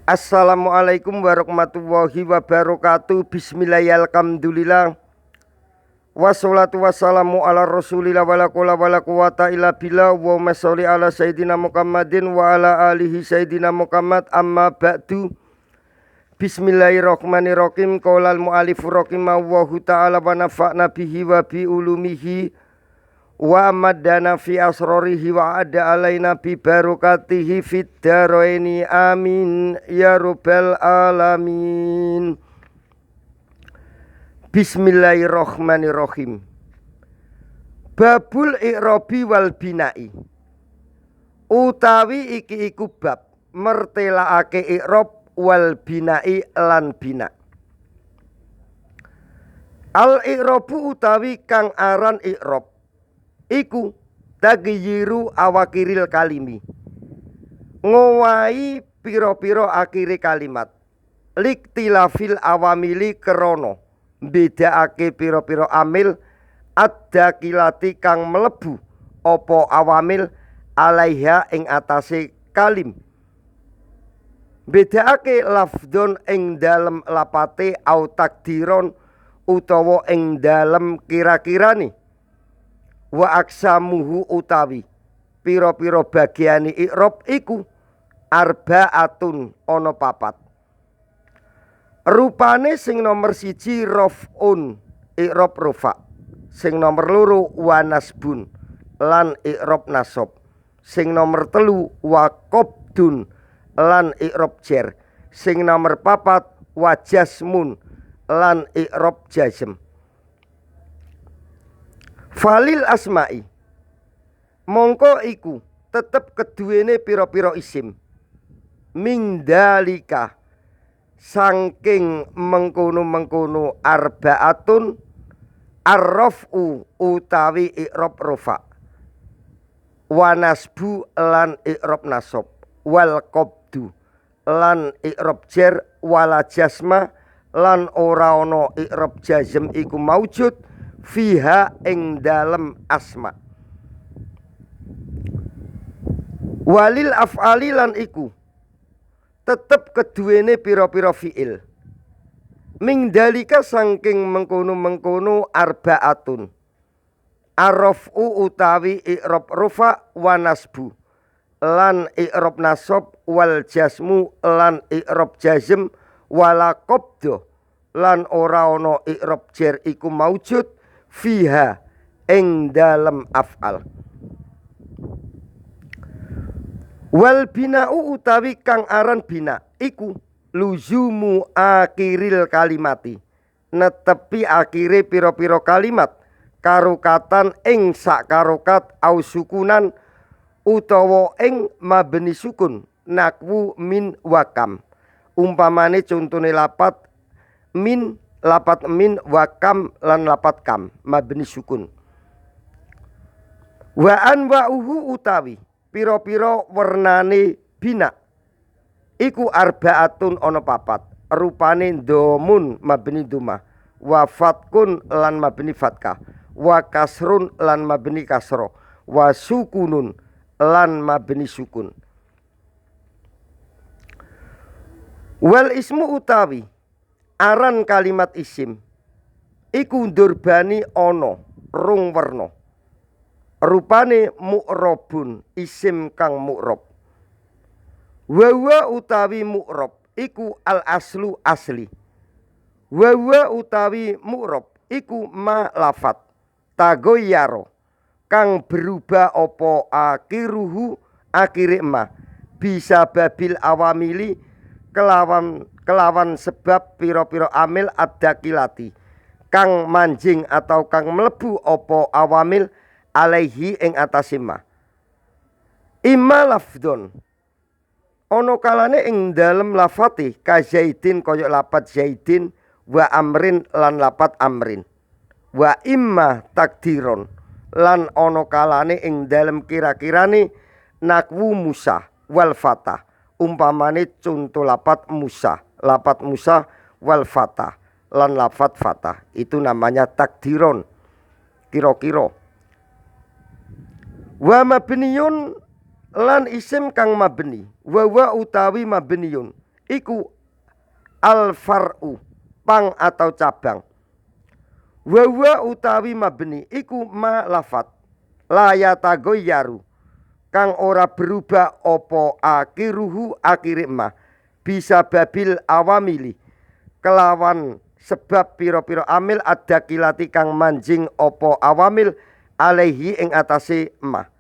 Assalamualaikum warahmatullahi wabarakatuh. Bismillahirrahmanirrahim. Alhamdulillah. Wassalatu wassalamu ala rasulillah wala quwwata wala quwwata illa billah. Allahumma sholli ala sayyidina Muhammadin wa ala alihi sayyidina Muhammad. Amma ba'du. Bismillahirrahmanirrahim. Qaulal mu'allif rahimahullahu ta'ala wa nafa'na bihi wa bi ulumihi wa amaddana fi asrarihi wa ada alaina bi barakatihi fid daraini amin ya rabbal alamin. Bismillahirrahmanirrahim. Babul i'rabi wal bina'i, utawi iki iku bab mertelaake i'rab wal bina'i lan bina. Al i'rabu utawi kang aran i'rab iku tagyiru awakiril kalimi, ngowahi piro-piro akhire kalimat, liktilafil awamili kerono bedakake piro-piro amil ad-dakilati kang melebu opo awamil alaiha ing atase kalim, bedakake lafdon ing dalem lapate au takdiron utawa ing dalem kira-kirani. Wa aksamuhu utawi piro-piro bagiani i'rab iku arbaatun ana papat. Rupane sing nomor siji raf'un i'rab rufa, sing nomor loro wa nasbun lan i'rab nasab, sing nomor telu wa qabdun lan i'rab jar, sing nomor papat wa jasmun lan i'rab jazm. Falil asma'i, mongko iku tetep keduwene pira-pira isim, mindalika saking mengkono-mengkono arbaatun arrafu utawi i'rab rufa, wa nasbu lan i'rab nasab, wal qabdu lan i'rab jar, wala jasma lan ora ana i'rab jazm iku maujud fiha ing dalem asma. Walil af'ali lan iku tetep keduwene pira-pira fi'il, ming dalika saking mengkono-mengkono arbaatun arrafu utawi i'rab rufa, wa nasbu lan i'rab nasab, wal jasmu lan i'rab jazm, wala qabdo lan ora ana i'rab jar iku maujud fiha ing dalem af'al. Wal bina'u utawi kang aran bina iku luzumu akhiril kalimati, netepi akhire pira-pira kalimat karokatan ing sak karokat au sukunan utawa ing mabni sukun, nakwu min wakam, umpamane contone lapat min, lapat min, wakam lan lapat kam mabni sukun. Wa anwa'uhu utawi piro-piro wernane bina iku arbaatun ana papat, rupane domun mabni duma, wa fatkun lan mabni fatkah, wa kasrun lan mabni kasro, wa sukunun lan mabni sukun. Wal ismu utawi aran kalimat isim iku durbani ana rung werna, rupane mu'rabun isim kang mu'rab. Wa utawi mu'rab iku al aslu asli, wa utawi mu'rab iku ma lafat tagoyaro kang berubah opo akhiruhu akhire ma, bisa babil awamili kelawan sebab piro-piro amil ad-dakilati kang manjing atau kang melebu opo awamil alaihi ing atase ma. Imma lafdon ono kalane ing dalem lafati ka zaidin koyok lapat zaidin, wa amrin lan lapat amrin, wa imma takdiron lan ono kalane ing dalem kira-kirane nakwu Musa wal fatah, umpamane contoh lapat Musa wal fatah lan lafat fatah, itu namanya takdiron, kira-kira. Wa mabniyun lan isim kang mabni, wa utawi mabniyun iku al far'u pang atau cabang. Wa utawi mabni iku ma lafat la yatagoyaru kang ora berubah opo akhiruhu akhire ma bisa babil awamili kelawan sebab piro-piro amil ada kilati kang manjing opo awamil alaihi ing atase ma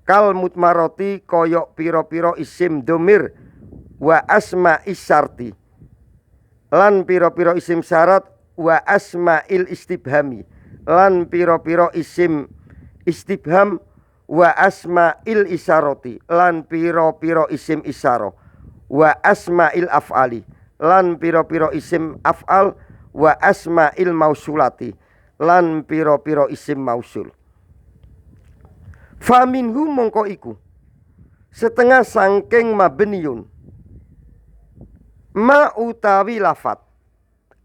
kal mutmaroti koyok piro-piro isim domir wa asma isyarti lan piro-piro isim syarat wa asma'il istibhami lan piro-piro isim istibham wa asma'il isyarati lan piro-piro isim isyarah wa asma'il af'ali lan piro-piro isim af'al wa asma'il mausulati lan piro-piro isim mausul. Faminhu mongko iku setengah sangking mabniyun ma utawi lafat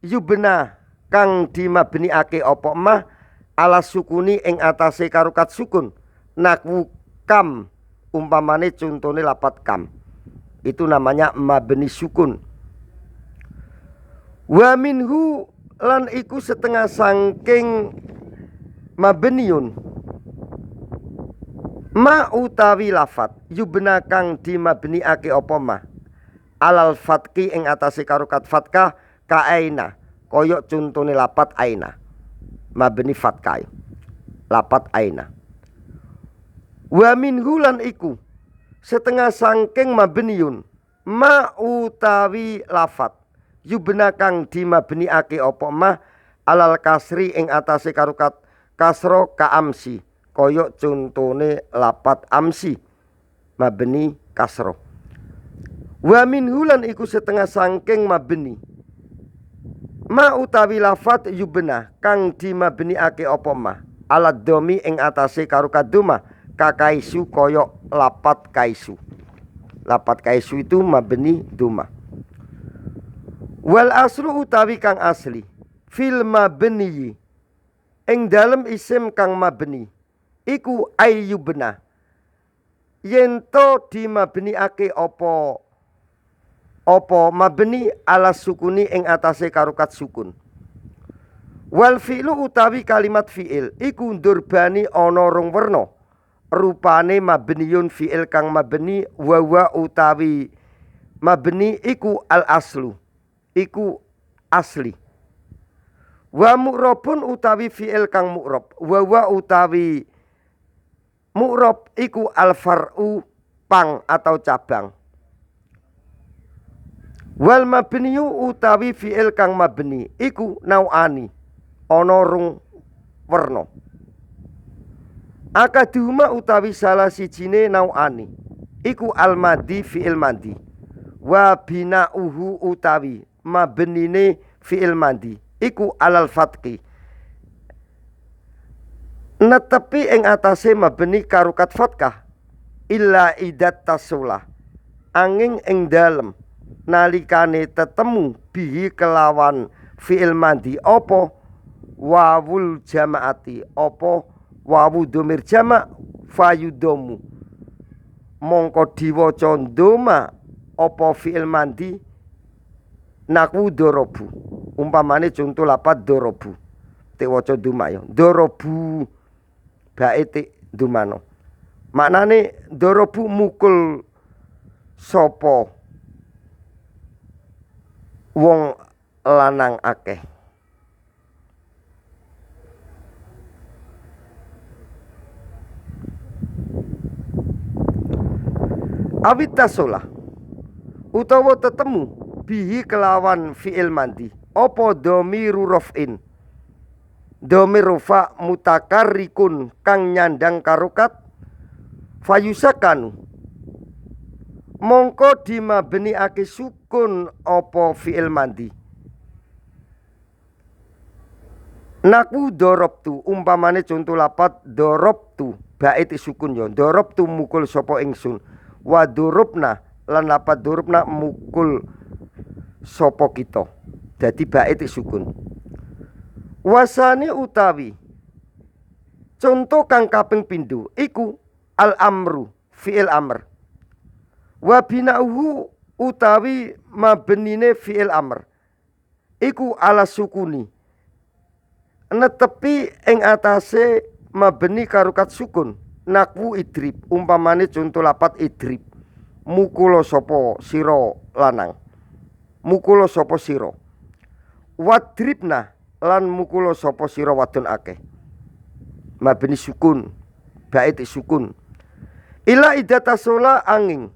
yubna kang dimabniake apa mah ala sukuni ing atase karukat sukun nakwu kam umpamane contone lapat kam itu namanya mabni sukun. Wa minhu lan iku setengah sangking mabniun ma utawi lafat yubna kang dimabniake apa mah alal fatki ing atase karukat fatkah kaaina koyok contone lapat aina mabni fatkah lapat aina. Wa minhu lan iku setengah sangking mabniun ma utawi lafat yubna kang dimabniake apa mah alal kasri ing atase karukat kasro ka amsi koyok contone lapat amsi mabni kasro. Wa minhu lan iku setengah sangking mabni ma utawi lafat yubna kang dimabniake apa mah alad domi ing atase karukat doma kakaisu koyok lapat kaisu. Lapat kaisu itu mabni doma. Wal aslu utawi kang asli fil mabni ing dalem isim kang mabni iku ayyubna yento dimabniake apa mabni ala sukuni ing atase karukat sukun. Wal fi'lu utawi kalimat fi'il iku ndurbani ana rong werna rupane mabniyun fi'il kang mabni wa utawi mabni iku al aslu iku asli. Wa mu'rabun utawi fi'il kang mu'rab wa utawi mu'rab iku al far'u pang atau cabang. Wal mabniyu utawi fi'il kang mabni iku nau'ani ana rong werna. Akaduhuma utawi salah sijine nau'ani iku al madi fi'il madi wa bina'uhu utawi mabnine fi'il madi iku alal fatqi netepi ing atase mabni karukat fatkah illa idat tasula angin ing dalem nalikane tetemu bihi kelawan fi'il madi apa wawul jamaati apa wawu domir jama fayudomu mongko diwaca ndoma apa fi'il madi nakwu dorobu umpamane contoh lapat dorobu te waca doma ya dorobu bae dumano maknane dorobu mukul sapa wong lanang akeh. Awit tasolah utawa tetemu bihi kelawan fi'il mandi apa dhamiru raf'in dhamir rufa mutakarrikun kang nyandang karukat fayusakanu mongko dimabniake sukun apa fi'il mandi naku dorobtu umpamane contoh lapat dorobtu bait sukun ya dorobtu mukul sapa ingsun wa durubna lan lapat durubna mukul sapa kita dadi bait sukun. Wasani utawi contoh kang kaping pindho iku al amru fi'il amr wa bina'uhu utawi mabnine fi'il amr iku ala sukuni netepi ing atase mabni karukat sukun nakwu idrib umpamane conto lapat idrib mukula sapa sira lanang mukula sapa sira wadribna lan mukula sapa sira wadon akeh mabni sukun bait sukun ila idatasola angin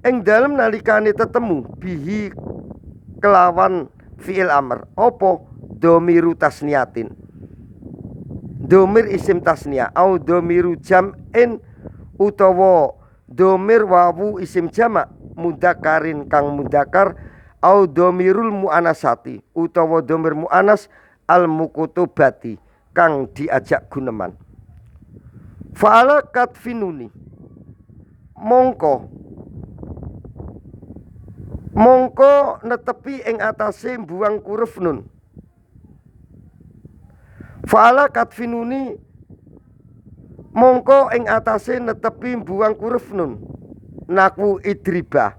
ing dalem nalikane tetemu bihi kelawan fi'il amr apa domiru tasniatin domir isim tasnia au domiru jam'in utawa domir wawu isim jamak mudakarin kang mudakar au domirul mu'anasati utawa domir mu'anas al mukutubati kang diajak guneman fa'ala katfinuni mongko netepi ing atase buang huruf nun fa'ala katfinuni mongko ing atase netepi buang huruf nun nakwu idriba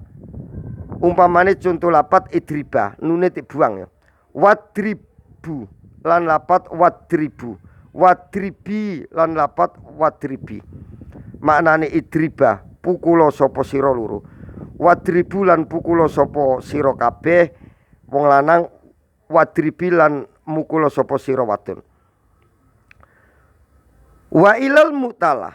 umpamane conto lapat idriba nune dibuang ya wadribu lan lapat wadribu wadribi lan lapat wadribi maknane idriba pukula sapa sira loro wadribu lan pukula sapa sira kabeh wong lanang wadribi lan mukula sapa sira wadon wa ilal mu'talah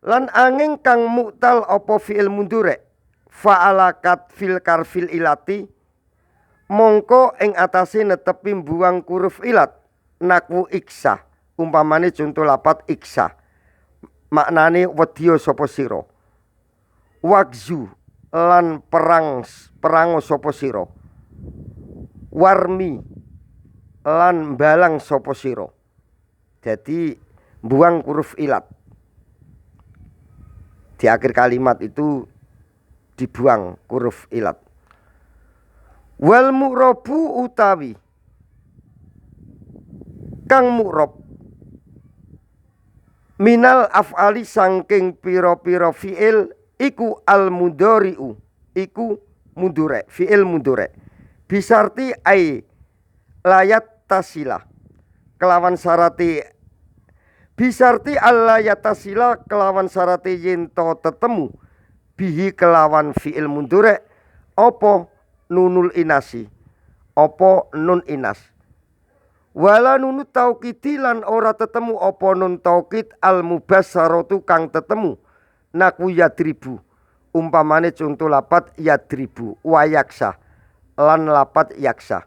lan angin kang mu'tal apa fi'il mundurek fa'alakat fil karfil ilati mongko ing atase netepi buang huruf ilat nakwu iksa umpamane conto lapat iksa maknane wedya sapa sira wagzu lan perang sapa sira warmi lan balang sapa sira jadi buang huruf ilat di akhir kalimat itu dibuang huruf ilat wal mu'rabu utawi kang mu'rab minal af'ali sangking pira-pira fi'il iku al mudhari'u iku mudhari fi'il mudhari bisarti ai layat tasila kelawan syarati bisarti allayat tasila kelawan syarati yento tetemu bihi kelawan fi'il mudhari apa nunul inasi apa nun inas wala nunu taukidi lan ora tetemu apa nun taukid al mubasyaratu kang tetemu nakwu yadribu umpamane conto lapat yadribu wa yaksa lan lapat yaksa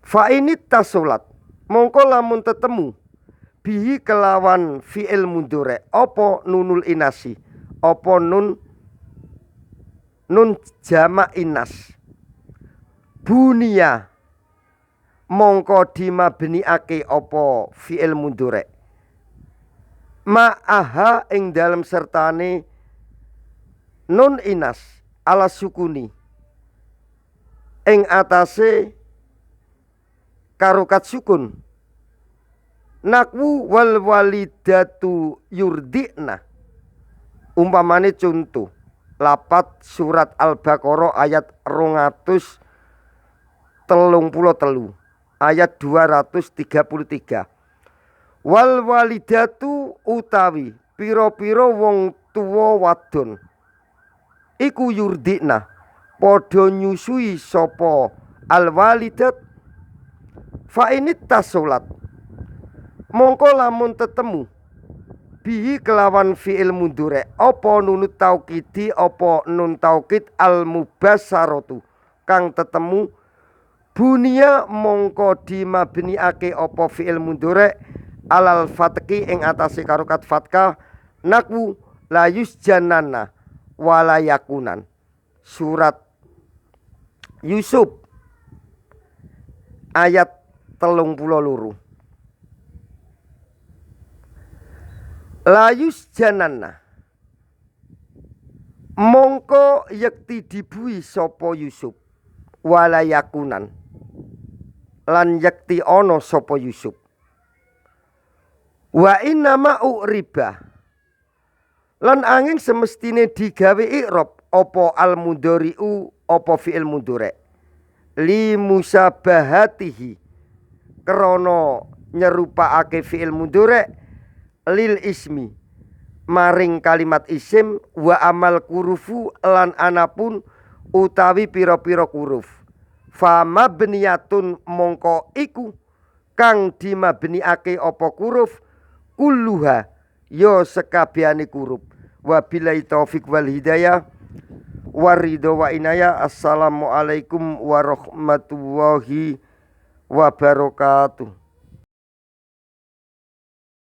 fa ini tasolat mongko lamun tetemu bihi kelawan fi'il mudhari apa nunul inasi apa nun jamak inas bunia mongko dimabniake apa fi'il mudhari ma'aha ing dalem sertane nun inas ala sukuni ing atase karukat sukun nakwu wal walidatu yurdina umpamane contoh lapat surat Al-Baqarah ayat 233 ayat 233 wal walidatu utawi pira-pira wong tuwa wadon iku yurdina padha nyusui sapa al walidat fa init tasolat mongko lamun tetemu bihi kelawan fi'il mudhari apa nunut taukidi apa nun taukid al mubasyaratu kang tetemu bunia mongko dimabniake apa fi'il mudhari alal fatki ing atase karukat fatkah nakwu layus janana walayakunan surat Yusuf ayat 32 layus janana mongko yekti dibui sapa Yusuf walayakunan lan yekti ana sapa Yusuf wa inna ma uriba lan angin semestine digawe i'rab opo al mudhari'u opo fi'il mudhari' li musabahatihi krana nyerupakake fi'il mudhari' lil ismi maring kalimat isim wa amal kurufu lan anapun utawi pira-pira kuruf fa mabniyatun mongko iku kang dimabniake apa kuruf kulluha yo sekabehane kuruf. Wabillahi taufik wal hidayah waridho wa inayah. Assalamualaikum warahmatullahi wabarakatuh.